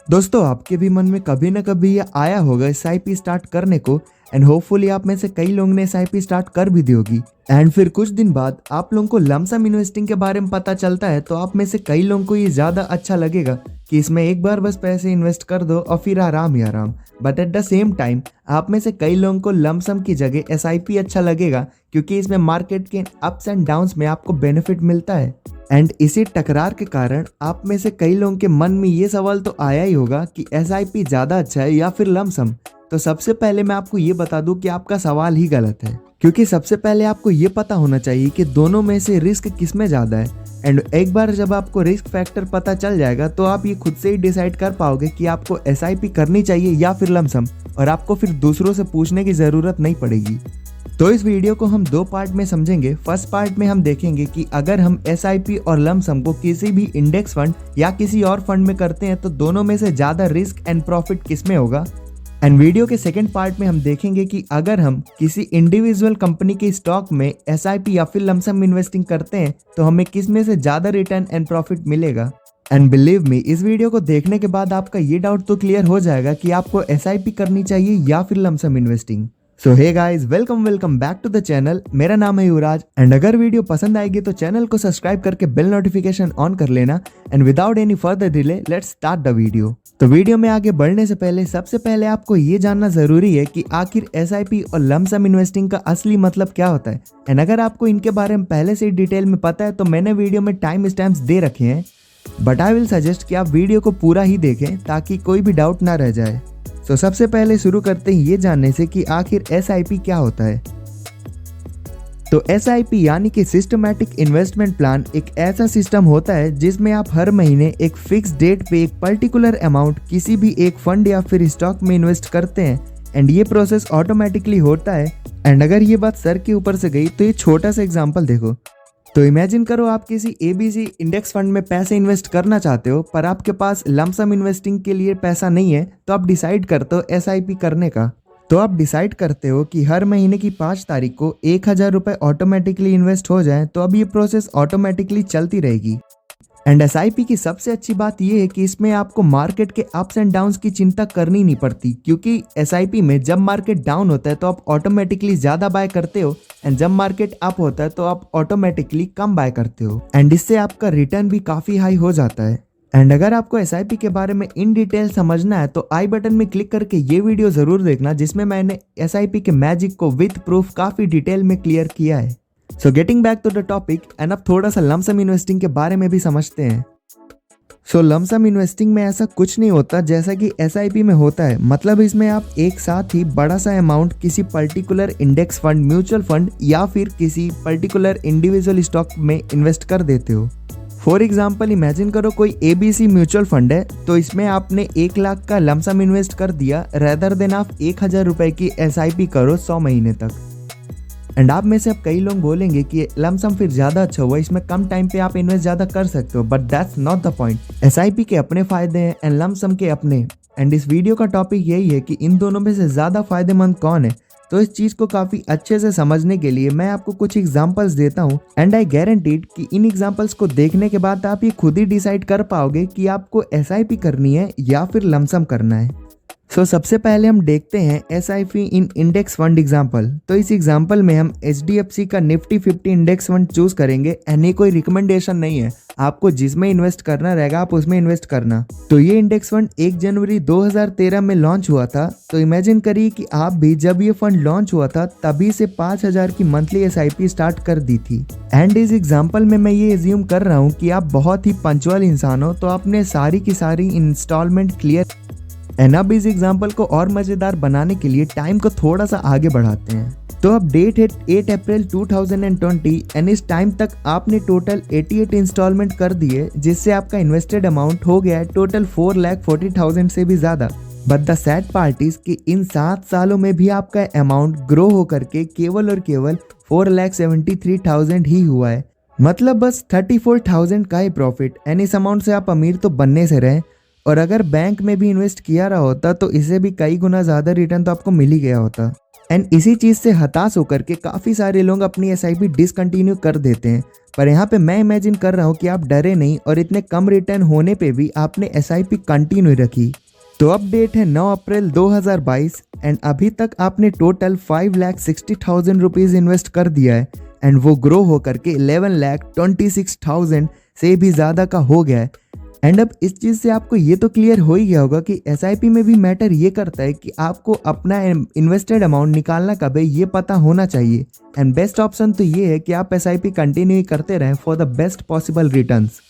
दोस्तों आपके भी मन में कभी ना कभी ये आया होगा एसआईपी स्टार्ट करने को। एंड होपफुली आप में से कई लोगों ने एसआईपी स्टार्ट कर भी दी होगी। एंड फिर कुछ दिन बाद आप लोगों को लमसम इन्वेस्टिंग के बारे में पता चलता है, तो आप में से कई लोगों को ये ज़्यादा अच्छा लगेगा कि इसमें एक बार बस पैसे इन्वेस्ट कर दो और फिर आराम ही आराम। But at the same time आप में से कई लोगों को लमसम की जगह एसआईपी अच्छा लगेगा, क्योंकि इसमें मार्केट के अप्स एंड डाउन्स में आपको बेनिफिट मिलता है। एंड इसी टकरार के कारण आप में से कई लोगों के मन में ये सवाल तो आया ही होगा कि एसआईपी ज़्यादा अच्छा है या फिर लमसम। तो सबसे पहले मैं आपको ये बता दूं कि आपका सवाल ही गलत है, क्योंकि सबसे पहले आपको ये पता होना चाहिए कि दोनों में से रिस्क किस में ज़्यादा है। एंड एक बार जब आपको रिस्क फैक्टर पता चल जाएगा तो आप ये खुद से ही डिसाइड कर पाओगे कि आपको एसआईपी करनी चाहिए या फिर लमसम, और आपको फिर दूसरों से पूछने की ज़रूरत नहीं पड़ेगी। तो इस वीडियो को हम दो पार्ट में समझेंगे। फर्स्ट पार्ट में हम देखेंगे कि अगर हम एसआईपी और लमसम को किसी भी इंडेक्स फंड या किसी और फंड में करते हैं तो दोनों में से ज़्यादा रिस्क एंड प्रॉफिट किस में होगा। एंड वीडियो के सेकंड पार्ट में हम देखेंगे कि अगर हम किसी इंडिविजुअल कंपनी के स्टॉक में एसआईपी या फिर लमसम इन्वेस्टिंग करते हैं तो हमें किस में से ज़्यादा रिटर्न एंड प्रॉफिट मिलेगा। एंड बिलीव मी, इस वीडियो को देखने के बाद आपका ये डाउट तो क्लियर हो जाएगा कि आपको एसआईपी करनी चाहिए या फिर lump sum investing. So hey guys, welcome back to the channel. मेरा नाम है युवराज। एंड अगर वीडियो पसंद आएगी तो चैनल को सब्सक्राइब करके बेल नोटिफिकेशन ऑन कर लेना। And without any further delay let's start the video. तो वीडियो में आगे बढ़ने से पहले सबसे पहले आपको ये जानना जरूरी है कि आखिर एसआईपी और लमसम इन्वेस्टिंग का असली मतलब क्या होता है। एंड अगर आपको इनके बारे में पहले से ही डिटेल में पता है तो मैंने वीडियो में टाइम स्टैम्प्स दे रखे हैं, बट आई विल सजेस्ट कि आप वीडियो को पूरा ही देखें ताकि कोई भी डाउट ना रह जाए। तो सबसे पहले शुरू करते हैं ये जानने से कि आखिर एसआईपी क्या होता है। तो एसआईपी यानी कि सिस्टमैटिक इन्वेस्टमेंट प्लान एक ऐसा सिस्टम होता है जिसमें आप हर महीने एक फिक्स डेट पे एक पर्टिकुलर अमाउंट किसी भी एक फंड या फिर स्टॉक में इन्वेस्ट करते हैं। एंड ये प्रोसेस ऑटोमेटिकली होता है। एंड अगर ये बात सर के ऊपर से गई तो ये छोटा सा एग्जाम्पल देखो। तो इमेजिन करो आप किसी एबीसी इंडेक्स फंड में पैसे इन्वेस्ट करना चाहते हो, पर आपके पास लमसम इन्वेस्टिंग के लिए पैसा नहीं है, तो आप डिसाइड करते हो एसआईपी करने का। तो आप डिसाइड करते हो कि हर महीने की 5 तारीख को 1000 रुपये ऑटोमेटिकली इन्वेस्ट हो जाए, तो अब ये प्रोसेस ऑटोमेटिकली चलती रहेगी। एंड एसआईपी की सबसे अच्छी बात यह है कि इसमें आपको मार्केट के अप्स एंड डाउन्स की चिंता करनी नहीं पड़ती, क्योंकि एसआईपी में जब मार्केट डाउन होता है तो आप ऑटोमेटिकली ज़्यादा बाय करते हो, एंड जब मार्केट अप होता है तो आप ऑटोमेटिकली कम बाय करते हो। एंड इससे आपका रिटर्न भी काफ़ी हाई हो जाता है। एंड अगर आपको एसआईपी के बारे में इन डिटेल समझना है तो आई बटन में क्लिक करके ये वीडियो ज़रूर देखना, जिसमें मैंने एसआईपी के मैजिक को विथ प्रूफ काफ़ी डिटेल में क्लियर किया है। So getting back to the topic, and अब थोड़ा सा लमसम इन्वेस्टिंग के बारे में भी समझते हैं। सो लमसम इन्वेस्टिंग में ऐसा कुछ नहीं होता जैसा कि एसआईपी में होता है। मतलब इसमें आप एक साथ ही बड़ा सा अमाउंट किसी particular index fund, mutual fund या फिर किसी पर्टिकुलर इंडिविजुअल स्टॉक में इन्वेस्ट कर देते हो। फॉर एग्जाम्पल, इमेजिन करो कोई एबीसी म्यूचुअल फंड है, तो इसमें आपने 1 लाख का लमसम इन्वेस्ट कर दिया, रेदर देन आप 1000 रुपये की एसआईपी करो 100 महीने तक। एंड आप में से अब कई लोग बोलेंगे कि लमसम फिर ज़्यादा अच्छा हुआ, इसमें कम टाइम पे आप इन्वेस्ट ज़्यादा कर सकते हो, but that's not the point. SIP के अपने फ़ायदे हैं एंड लमसम के अपने। एंड इस वीडियो का टॉपिक यही है कि इन दोनों में से ज़्यादा फ़ायदेमंद कौन है। तो इस चीज़ को काफ़ी अच्छे से समझने के लिए मैं आपको कुछ एग्जांपल्स देता हूँ, एंड आई गारंटीड कि इन एग्जांपल्स को देखने के बाद आप ये खुद ही डिसाइड कर पाओगे कि आपको एसआईपी करनी है या फिर लमसम करना है। सो सबसे पहले हम देखते हैं एसआईपी इन इंडेक्स फंड एग्जांपल। तो इस एग्जांपल में हम एचडीएफसी का निफ्टी 50 इंडेक्स फंड चूज करेंगे। एंड ये कोई रिकमेंडेशन नहीं है, आपको जिसमें इन्वेस्ट करना रहेगा आप उसमें इन्वेस्ट करना। तो ये इंडेक्स फंड 1 जनवरी 2013 में लॉन्च हुआ था। तो इमेजिन करिए कि आप भी जब ये फंड लॉन्च हुआ था तभी से 5000 की मंथली एसआईपी स्टार्ट कर दी थी। एंड इस एग्जाम्पल में मैं ये एज्यूम कर रहा हूँ कि आप बहुत ही पंचुअल इंसान हो, तो आपने सारी की सारी इंस्टॉलमेंट क्लियर। एंड अब इस एग्जाम्पल को और मज़ेदार बनाने के लिए टाइम को थोड़ा सा आगे बढ़ाते हैं। तो अब डेट है 8 अप्रैल 2020 एंड इस टाइम तक आपने टोटल 88 इंस्टॉलमेंट कर दिए, जिससे आपका इन्वेस्टेड अमाउंट हो गया है टोटल 4,40,000 से भी ज़्यादा। But the sad part is कि इन 7 सालों में भी आपका अमाउंट ग्रो होकर के केवल और केवल 4,73,000 ही हुआ है। मतलब बस 34,000 का ही प्रॉफिट। एंड इस अमाउंट से आप अमीर तो बनने से रहे, और अगर बैंक में भी इन्वेस्ट किया रहा होता तो इसे भी कई गुना ज़्यादा रिटर्न तो आपको मिल ही गया होता। एंड इसी चीज़ से हताश होकर के काफ़ी सारे लोग अपनी एसआईपी डिसकंटिन्यू कर देते हैं। पर यहाँ पे मैं इमेजिन कर रहा हूँ कि आप डरे नहीं और इतने कम रिटर्न होने पे भी आपने एसआईपी कंटिन्यू रखी। तो अब डेट है 9 अप्रैल 2022 एंड अभी तक आपने टोटल 5,60,000 रुपीज़ इन्वेस्ट कर दिया है एंड वो ग्रो होकर के 11,26,000 से भी ज़्यादा का हो गया है। एंड अब इस चीज़ से आपको ये तो क्लियर हो ही गया होगा कि एसआईपी में भी मैटर ये करता है कि आपको अपना इन्वेस्टेड अमाउंट निकालना कब है ये पता होना चाहिए। एंड बेस्ट ऑप्शन तो ये है कि आप एसआईपी कंटिन्यू करते रहें for the best possible returns.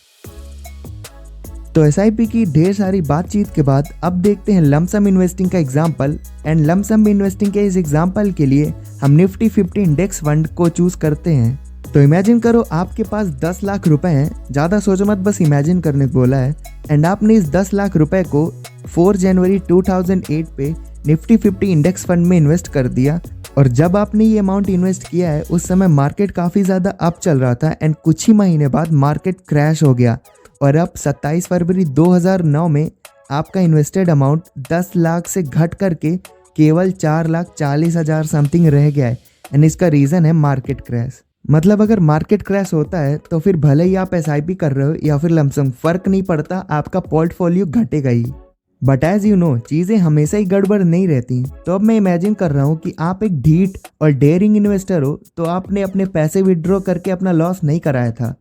तो एसआईपी की ढेर सारी बातचीत के बाद अब देखते हैं लमसम इन्वेस्टिंग का एग्जाम्पल। एंड लमसम इन्वेस्टिंग के इस एग्जाम्पल के लिए हम निफ्टी 50 इंडेक्स फंड को चूज करते हैं। तो इमेजिन करो आपके पास 10 लाख रुपए हैं, ज़्यादा सोचो मत, बस इमेजिन करने को बोला है। एंड आपने इस 10 लाख रुपए को 4 जनवरी 2008 पे निफ्टी 50 इंडेक्स फंड में इन्वेस्ट कर दिया। और जब आपने ये अमाउंट इन्वेस्ट किया है उस समय मार्केट काफ़ी ज़्यादा अप चल रहा था एंड कुछ ही महीने बाद मार्केट क्रैश हो गया और अब 27 फरवरी 2009 में आपका इन्वेस्टेड अमाउंट 10 लाख से घट करके केवल 4,40,000 समथिंग रह गया है। एंड इसका रीज़न है मार्केट क्रैश। मतलब अगर मार्केट क्रैश होता है तो फिर भले ही आप एसआईपी कर रहे हो या फिर लमसम, फर्क नहीं पड़ता, आपका पोर्टफोलियो घटेगा ही। बट एज यू नो चीज़ें हमेशा ही गड़बड़ नहीं रहती। तो अब मैं इमेजिन कर रहा हूँ कि आप एक ढीठ और डेयरिंग इन्वेस्टर हो, तो आपने अपने पैसे विड्रॉ करके अपना लॉस नहीं कराया था।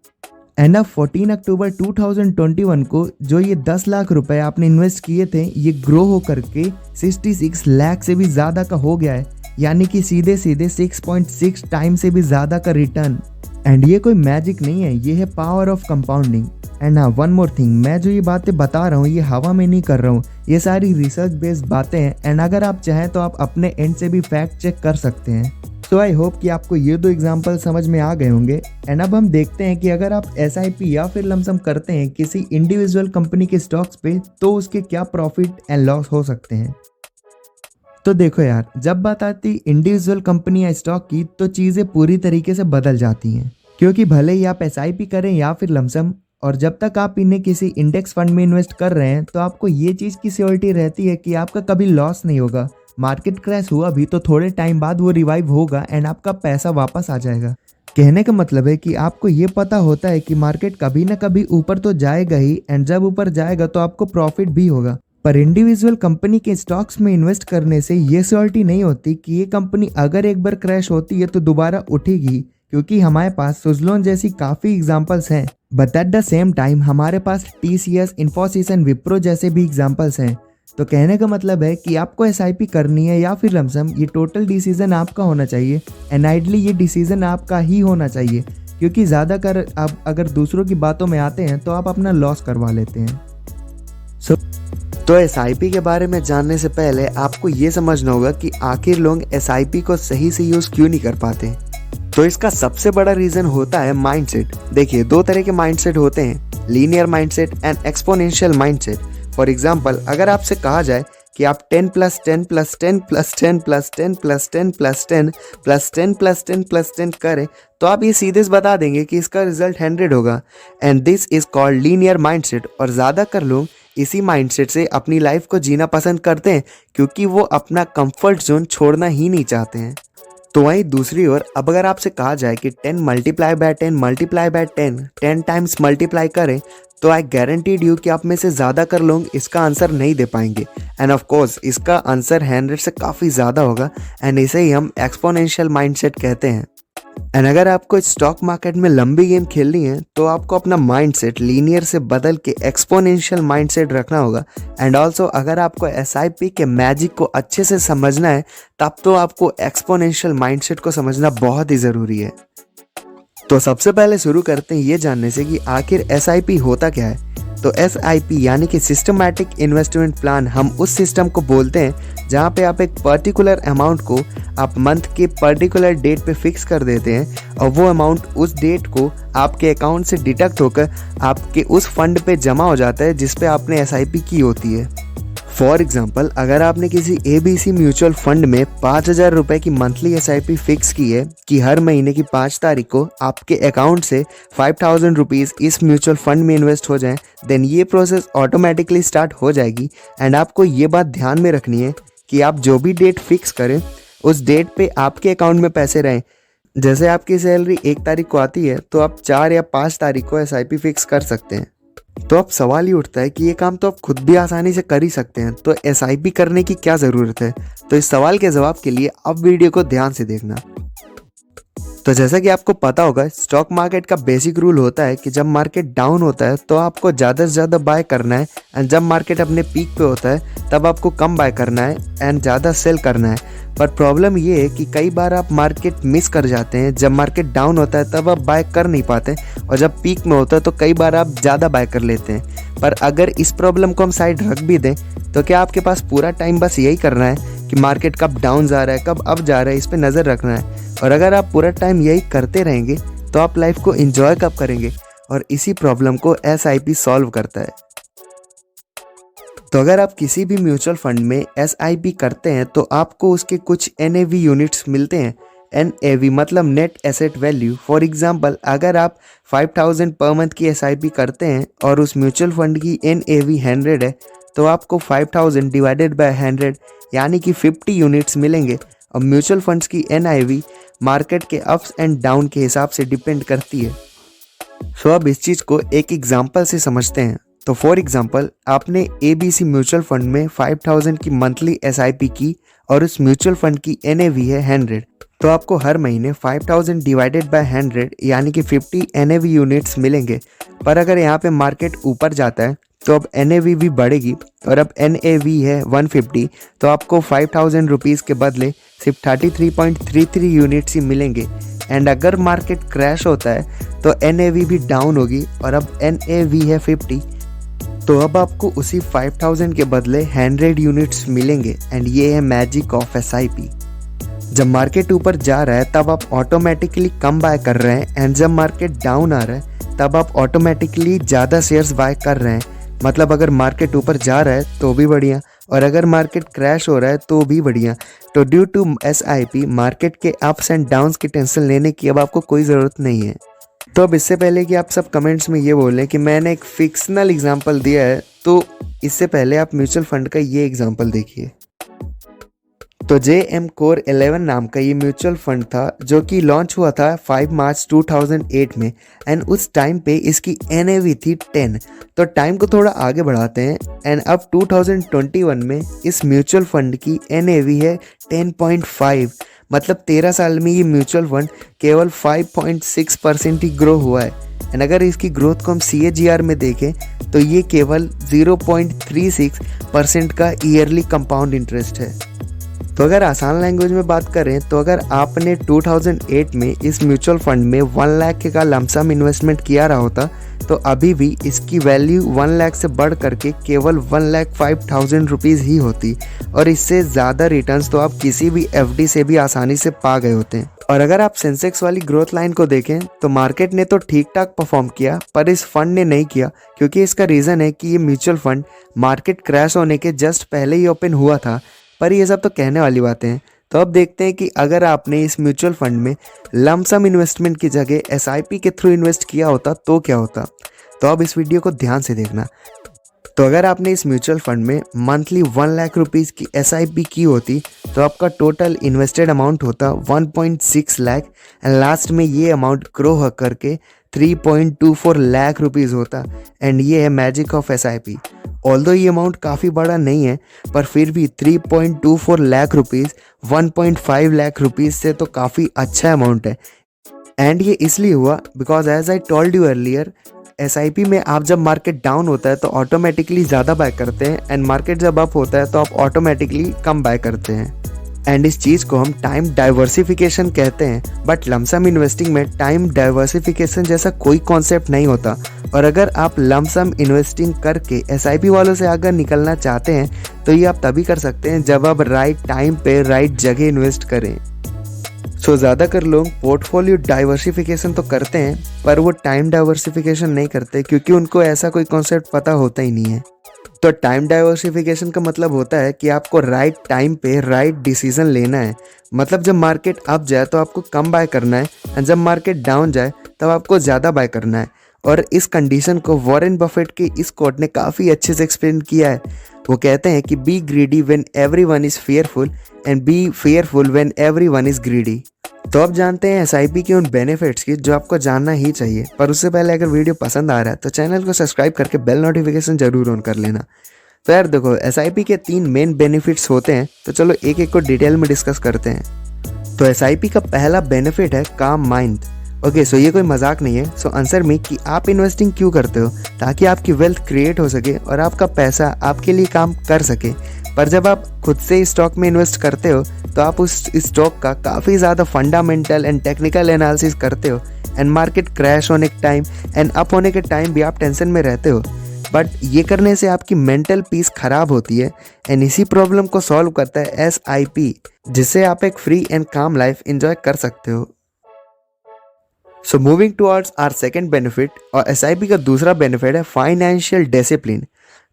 एंड अब 14 अक्टूबर 2021 को जो ये 10 लाख रुपए आपने इन्वेस्ट किए थे ये ग्रो हो करके 66 लाख से भी ज़्यादा का हो गया है, यानी कि सीधे सीधे 6.6 टाइम से भी ज़्यादा का रिटर्न। एंड ये कोई मैजिक नहीं है, ये है पावर ऑफ कंपाउंडिंग। एंड हाँ, वन मोर थिंग, मैं जो ये बातें बता रहा हूँ ये हवा में नहीं कर रहा हूँ, ये सारी रिसर्च बेस्ड बातें हैं। एंड अगर आप चाहें तो आप अपने एंड से भी फैक्ट चेक कर सकते हैं। सो आई होप कि आपको ये 2 एग्जाम्पल समझ में आ गए होंगे। एंड अब हम देखते हैं कि अगर आप एसआईपी या फिर लमसम करते हैं किसी इंडिविजुअल कंपनी के स्टॉक्स पे तो उसके क्या प्रॉफिट एंड लॉस हो सकते हैं। तो देखो यार, जब बात आती इंडिविजुअल कंपनी या स्टॉक की तो चीज़ें पूरी तरीके से बदल जाती हैं, क्योंकि भले ही आप एसआईपी करें या फिर लमसम, और जब तक आप इन्हें किसी इंडेक्स फंड में इन्वेस्ट कर रहे हैं तो आपको ये चीज़ की श्योरिटी रहती है कि आपका कभी लॉस नहीं होगा। मार्केट क्रैश हुआ भी तो थोड़े टाइम बाद वो रिवाइव होगा एंड आपका पैसा वापस आ जाएगा। कहने का मतलब है कि आपको ये पता होता है कि मार्केट कभी ना कभी ऊपर तो जाएगा ही, एंड जब ऊपर जाएगा तो आपको प्रॉफिट भी होगा। पर इंडिविजुअल कंपनी के स्टॉक्स में इन्वेस्ट करने से ये श्योरिटी नहीं होती कि ये कंपनी अगर एक बार क्रैश होती है तो दोबारा उठेगी, क्योंकि हमारे पास सुज़लोन जैसी काफ़ी एग्जांपल्स हैं। But at the same time हमारे पास TCS, इन्फोसिस एंड विप्रो जैसे भी एग्जांपल्स हैं। तो कहने का मतलब है कि आपको एसआईपी करनी है या फिर लमसम, ये टोटल डिसीजन आपका होना चाहिए। एंड आइडली ये डिसीजन आपका ही होना चाहिए, क्योंकि ज़्यादातर आप अगर दूसरों की बातों में आते हैं तो आप अपना लॉस करवा लेते हैं। तो एसआईपी के बारे में जानने से पहले आपको ये समझना होगा कि आखिर लोग एसआईपी को सही से यूज़ क्यों नहीं कर पाते। तो इसका सबसे बड़ा रीज़न होता है माइंडसेट। देखिए, 2 तरह के माइंडसेट होते हैं, linear mindset and exponential mindset. For example, अगर आपसे कहा जाए कि आप 10 + 10 + 10 + 10 + 10 + 10 + 10 + 10 + 10 + 10 करें तो आप ये सीधे से बता देंगे कि इसका रिजल्ट 100 होगा। And this is called linear mindset. और ज़्यादातर लोग इसी माइंडसेट से अपनी लाइफ को जीना पसंद करते हैं, क्योंकि वो अपना कंफर्ट जोन छोड़ना ही नहीं चाहते हैं। तो वहीं दूसरी ओर, अब अगर आपसे कहा जाए कि 10 × 10 × 10 टाइम्स मल्टीप्लाई करें तो आई गारंटीड यू कि आप में से ज़्यादातर लोग इसका आंसर नहीं दे पाएंगे। एंड ऑफ कोर्स इसका आंसर 100 से काफ़ी ज़्यादा होगा, एंड इसे ही हम एक्सपोनेंशियल माइंडसेट कहते हैं। एंड अगर आपको स्टॉक मार्केट में लंबी गेम खेलनी है तो आपको अपना माइंडसेट लीनियर से बदल के एक्सपोनेंशियल माइंडसेट रखना होगा। एंड ऑल्सो अगर आपको एसआईपी के मैजिक को अच्छे से समझना है तब तो आपको एक्सपोनेंशियल माइंडसेट को समझना बहुत ही ज़रूरी है। तो सबसे पहले शुरू करते हैं ये जानने से कि आखिर एसआईपी होता क्या है। तो एसआईपी यानी कि सिस्टमैटिक इन्वेस्टमेंट प्लान, हम उस सिस्टम को बोलते हैं जहाँ पे आप एक पर्टिकुलर अमाउंट को आप मंथ के पर्टिकुलर डेट पे फिक्स कर देते हैं और वो अमाउंट उस डेट को आपके अकाउंट से डिडक्ट होकर आपके उस फंड पे जमा हो जाता है जिस पे आपने एसआईपी की होती है। फॉर एग्जाम्पल, अगर आपने किसी ABC म्यूचुअल फंड में 5,000 रुपये की मंथली एसआईपी फिक्स की है कि हर महीने की 5 तारीख को आपके अकाउंट से 5,000 रुपीज़ इस म्यूचुअल फंड में इन्वेस्ट हो जाएं, देन ये प्रोसेस ऑटोमेटिकली स्टार्ट हो जाएगी। एंड आपको ये बात ध्यान में रखनी है कि आप जो भी डेट फिक्स करें उस डेट पे आपके अकाउंट में पैसे रहें। जैसे आपकी सैलरी 1 तारीख को आती है तो आप 4 या 5 तारीख को SIP फिक्स कर सकते हैं। तो अब सवाल ये उठता है कि ये काम तो आप खुद भी आसानी से कर ही सकते हैं, तो SIP करने की क्या ज़रूरत है? तो इस सवाल के जवाब के लिए अब वीडियो को ध्यान से देखना। तो जैसा कि आपको पता होगा, स्टॉक मार्केट का बेसिक रूल होता है कि जब मार्केट डाउन होता है तो आपको ज़्यादा से ज़्यादा बाय करना है, एंड जब मार्केट अपने पीक पे होता है तब आपको कम बाय करना है एंड ज़्यादा सेल करना है। पर प्रॉब्लम ये है कि कई बार आप मार्केट मिस कर जाते हैं। जब मार्केट डाउन होता है तब आप बाय कर नहीं पाते, और जब पीक में होता है तो कई बार आप ज़्यादा बाय कर लेते हैं। पर अगर इस प्रॉब्लम को हम साइड रख भी दें तो क्या आपके पास पूरा टाइम बस यही करना है कि मार्केट कब डाउन जा रहा है, कब अप जा रहा है, इस पर नज़र रखना है। और अगर आप पूरा टाइम यही करते रहेंगे तो आप लाइफ को एंजॉय कब करेंगे? और इसी प्रॉब्लम को SIP सॉल्व करता है। तो अगर आप किसी भी म्यूचुअल फंड में SIP करते हैं तो आपको उसके कुछ NAV यूनिट्स मिलते हैं। NAV मतलब net asset value. For example, अगर आप 5000 पर मंथ की SIP करते हैं और उस म्यूचुअल फंड की NAV 100 है, तो आपको 5000 डिवाइडेड बाय 100 यानी कि 50 यूनिट्स मिलेंगे। और म्यूचुअल फंड्स की NAV मार्केट के अप्स एंड डाउन के हिसाब से डिपेंड करती है। सो अब इस चीज़ को एक एग्जांपल से समझते हैं। तो फॉर एग्जांपल, आपने ABC म्यूचुअल फंड में 5000 की मंथली SIP की और उस म्यूचुअल फंड की NAV है 100, तो आपको हर महीने 5000 डिवाइडेड बाय 100 यानी कि 50 NAV यूनिट्स मिलेंगे। पर अगर यहाँ पे मार्केट ऊपर जाता है तो अब NAV भी बढ़ेगी, और अब NAV है 150, तो आपको 5000 रुपीज़ के बदले सिर्फ 33.33 यूनिट्स ही मिलेंगे। एंड अगर मार्केट क्रैश होता है तो NAV भी डाउन होगी, और अब NAV है 50, तो अब आपको उसी 5000 के बदले 100 यूनिट्स मिलेंगे। एंड ये है मैजिक ऑफ SIP। जब मार्केट ऊपर जा रहा है तब आप ऑटोमेटिकली कम बाय कर रहे हैं, एंड जब मार्केट डाउन आ रहा है तब आप ऑटोमेटिकली ज़्यादा शेयर्स बाय कर रहे हैं। मतलब अगर मार्केट ऊपर जा रहा है तो भी बढ़िया, और अगर मार्केट क्रैश हो रहा है तो भी बढ़िया। तो ड्यू टू SIP मार्केट के अप्स एंड डाउन्स की टेंशन लेने की अब आपको कोई ज़रूरत नहीं है। तो अब इससे पहले कि आप सब कमेंट्स में ये बोलें कि मैंने एक फिक्शनल एग्जांपल दिया है, तो इससे पहले आप म्यूचुअल फंड का ये एग्जांपल देखिए। तो JM Core 11 नाम का ये म्यूचुअल फंड था जो कि लॉन्च हुआ था 5 मार्च 2008 में, एंड उस टाइम पे इसकी NAV थी 10। तो टाइम को थोड़ा आगे बढ़ाते हैं, एंड अब 2021 में इस म्यूचुअल फंड की NAV है 10.5। मतलब 13 साल में ये म्यूचुअल फंड केवल 5.6% ही ग्रो हुआ है। एंड अगर इसकी ग्रोथ को हम CAGR में देखें तो ये केवल 0.36% का ईयरली कंपाउंड इंटरेस्ट है। तो अगर आसान लैंग्वेज में बात करें तो अगर आपने 2008 में इस म्यूचुअल फंड में 1 लाख का लमसम इन्वेस्टमेंट किया रहा होता तो अभी भी इसकी वैल्यू 1 लाख से बढ़ करके केवल 1,05,000 रुपीज़ ही होती, और इससे ज़्यादा रिटर्न्स तो आप किसी भी FD से भी आसानी से पा गए होते हैं। और अगर आप सेंसेक्स वाली ग्रोथ लाइन को देखें तो मार्केट ने तो ठीक ठाक परफॉर्म किया, पर इस फंड ने नहीं किया, क्योंकि इसका रीज़न है कि ये म्यूचुअल फंड मार्केट क्रैश होने के जस्ट पहले ही ओपन हुआ था। पर ये सब तो कहने वाली बातें हैं। तो अब देखते हैं कि अगर आपने इस म्यूचुअल फंड में लमसम इन्वेस्टमेंट की जगह SIP के थ्रू इन्वेस्ट किया होता तो क्या होता। तो अब इस वीडियो को ध्यान से देखना। तो अगर आपने इस म्यूचुअल फंड में मंथली 1 लाख रुपीज़ की SIP की होती तो आपका टोटल इन्वेस्टेड अमाउंट होता 1.6 लाख, एंड लास्ट में ये अमाउंट ग्रो हो करके 3.24 लाख रुपीज़ होता। एंड ये है मैजिक ऑफ SIP। ऑल्दो ये अमाउंट काफ़ी बड़ा नहीं है, पर फिर भी 3.24 लाख रुपीज़ 1.5 लाख रुपीज़ से तो काफ़ी अच्छा अमाउंट है। एंड ये इसलिए हुआ because as I told you earlier, SIP में आप जब मार्केट डाउन होता है तो ऑटोमेटिकली ज़्यादा बाय करते हैं, एंड मार्केट जब अप होता है तो आप ऑटोमेटिकली कम बाय करते हैं। एंड इस चीज़ को हम टाइम डाइवर्सिफिकेशन कहते हैं। बट लमसम इन्वेस्टिंग में टाइम डाइवर्सिफिकेशन जैसा कोई कॉन्सेप्ट नहीं होता। और अगर आप लमसम इन्वेस्टिंग करके SIP वालों से अगर निकलना चाहते हैं तो ये आप तभी कर सकते हैं जब आप राइट टाइम पे राइट जगह इन्वेस्ट करें। सो ज़्यादातर लोग पोर्टफोलियो डाइवर्सिफिकेशन तो करते हैं, पर वो टाइम डाइवर्सिफिकेशन नहीं करते, क्योंकि उनको ऐसा कोई कॉन्सेप्ट पता होता ही नहीं है। तो टाइम डाइवर्सिफिकेशन का मतलब होता है कि आपको राइट टाइम पे राइट डिसीजन लेना है। मतलब जब मार्केट अप जाए तो आपको कम बाय करना है, और जब मार्केट डाउन जाए तब आपको ज़्यादा बाय करना है। और इस कंडीशन को वॉरेन बफेट के इस कोट ने काफ़ी अच्छे से एक्सप्लेन किया है। वो कहते हैं कि B greedy when everyone is fearful and B fearful when everyone is greedy. तो अब जानते हैं एसआईपी के उन बेनिफिट्स की जो आपको जानना ही चाहिए। पर उससे पहले अगर वीडियो पसंद आ रहा है तो चैनल को सब्सक्राइब करके बेल नोटिफिकेशन जरूर ऑन कर लेना। तो यार देखो, एसआईपी के 3 मेन बेनिफिट्स होते हैं, तो चलो एक एक को डिटेल में डिस्कस करते हैं। तो एसआईपी का पहला बेनिफिट है काम माइंड। ओके, सो ये कोई मजाक नहीं है। सो आंसर मी कि आप इन्वेस्टिंग क्यों करते हो, ताकि आपकी वेल्थ क्रिएट हो सके और आपका पैसा आपके लिए काम कर सके। पर जब आप खुद से स्टॉक में इन्वेस्ट करते हो तो आप उस स्टॉक का काफ़ी ज़्यादा फंडामेंटल एंड टेक्निकल एनालिसिस करते हो, एंड मार्केट क्रैश होने के टाइम एंड अप होने के टाइम भी आप टेंशन में रहते हो। बट ये करने से आपकी मेंटल पीस खराब होती है, एंड इसी प्रॉब्लम को सॉल्व करता है एसआईपी, जिससे आप एक free and calm life enjoy कर सकते हो। So moving towards our second benefit, और एसआईपी का दूसरा बेनिफिट है फाइनेंशियल डिसिप्लिन।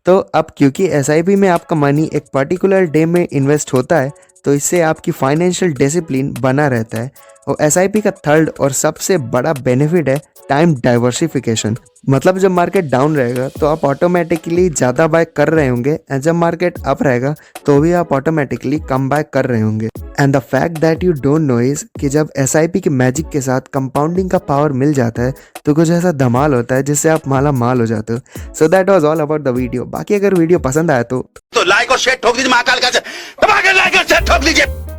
तो अब क्योंकि एसआईपी में आपका मनी एक पर्टिकुलर डे में इन्वेस्ट होता है, तो इससे आपकी फाइनेंशियल डिसिप्लिन बना रहता है। और एसआईपी का थर्ड और सबसे बड़ा बेनिफिट है टाइम डाइवर्सिफिकेशन। मतलब जब मार्केट डाउन रहेगा तो आप ऑटोमेटिकली ज़्यादा बाय कर रहे होंगे, एंड जब मार्केट अप रहेगा तो भी आप ऑटोमेटिकली कम बाय कर रहे होंगे। And the fact that you don't know is कि जब एसआईपी के मैजिक के साथ कंपाउंडिंग का पावर मिल जाता है तो कुछ ऐसा धमाल होता है जिससे आप माला माल हो जाते हो। So that was all about the video. बाकी अगर वीडियो पसंद आया तो लाइक और शेयर ठोक दीजिए, महाकाल का लाइक और शेयर ठोक दीजिए।